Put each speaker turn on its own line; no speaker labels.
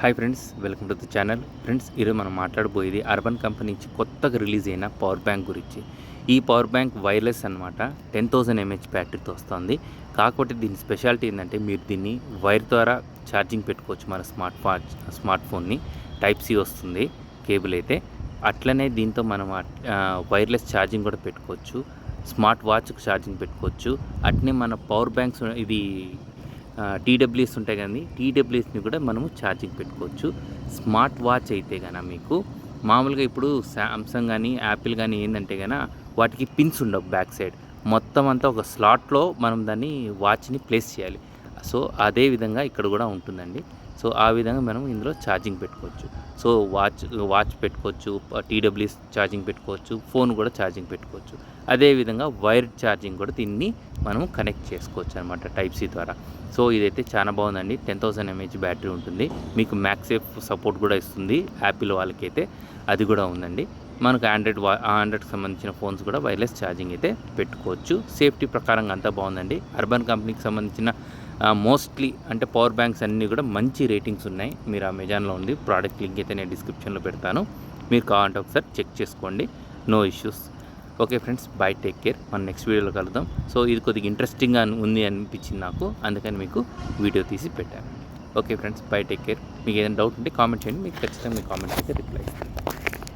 Hi friends, welcome to the channel. Friends, ఈరోజు మనం మాట్లాడబోయేది urban company నుంచి కొత్తగా రిలీజ్ అయిన పవర్ బ్యాంక్ గురించి. ఈ పవర్ బ్యాంక్ వైర్లెస్ అనమాట. 10,000 mAh బ్యాటరీతో వస్తుంది. కాకపోతే దీని స్పెషాలిటీ ఏంటంటే మీరు దీన్ని వైర్ ద్వారా ఛార్జింగ్ పెట్టుకోవచ్చు. మన స్మార్ట్ ఫోన్ని టైప్ సి వస్తుంది కేబుల్ అయితే. అట్లనే దీంతో మనం వైర్లెస్ ఛార్జింగ్ కూడా పెట్టుకోవచ్చు. స్మార్ట్ వాచ్కి ఛార్జింగ్ పెట్టుకోవచ్చు. అట్నే మన పవర్ బ్యాంక్స్ ఇది టీడబ్ల్యూఎస్ ఉంటాయి కానీ టీడబ్ల్యూఎస్ని కూడా మనము ఛార్జింగ్ పెట్టుకోవచ్చు. స్మార్ట్ వాచ్ అయితే కనుక మీకు మామూలుగా ఇప్పుడు శాంసంగ్ కానీ యాపిల్ కానీ ఏంటంటే కనుక వాటికి పిన్స్ ఉండవు బ్యాక్ సైడ్. మొత్తం అంతా ఒక స్లాట్లో మనం దాన్ని వాచ్ని ప్లేస్ చేయాలి. సో అదే విధంగా ఇక్కడ కూడా ఉంటుందండి. సో ఆ విధంగా మనం ఇందులో ఛార్జింగ్ పెట్టుకోవచ్చు. సో వాచ్ పెట్టుకోవచ్చు, టీడబ్ల్యూఎస్ ఛార్జింగ్ పెట్టుకోవచ్చు, ఫోన్ కూడా ఛార్జింగ్ పెట్టుకోవచ్చు. అదేవిధంగా వైర్ ఛార్జింగ్ కూడా దీన్ని మనం కనెక్ట్ చేసుకోవచ్చు అనమాట టైప్ సి ద్వారా. సో ఇదైతే చాలా బాగుందండి. 10,000 mAh బ్యాటరీ ఉంటుంది. మీకు మ్యాక్సేఫ్ సపోర్ట్ కూడా ఇస్తుంది. యాపిల్ వాళ్ళకైతే అది కూడా ఉందండి. మనకు ఆండ్రాయిడ్కి సంబంధించిన ఫోన్స్ కూడా వైర్లెస్ ఛార్జింగ్ అయితే పెట్టుకోవచ్చు. సేఫ్టీ ప్రకారంగా అంతా బాగుందండి. అర్బన్ కంపెనీకి సంబంధించిన మోస్ట్లీ అంటే పవర్ బ్యాంక్స్ అన్నీ కూడా మంచి రేటింగ్స్ ఉన్నాయి. మీరు అమెజాన్లో ఉంది. ప్రోడక్ట్ లింక్ అయితే నేను డిస్క్రిప్షన్లో పెడతాను. మీరు కావాలంటే ఒకసారి చెక్ చేసుకోండి. No issues. Okay friends, bye, take care. మనం నెక్స్ట్ వీడియోలో కలుద్దాం. సో ఇది కొద్దిగా ఇంట్రెస్టింగ్గా ఉంది అనిపించింది నాకు, అందుకని మీకు వీడియో తీసి పెట్టాను. Okay friends, bye, take care. మీకు ఏదైనా డౌట్ ఉంటే కామెంట్ చేయండి. మీకు ఖచ్చితంగా మీ కామెంట్ అయితే రిప్లై ఇస్తాను.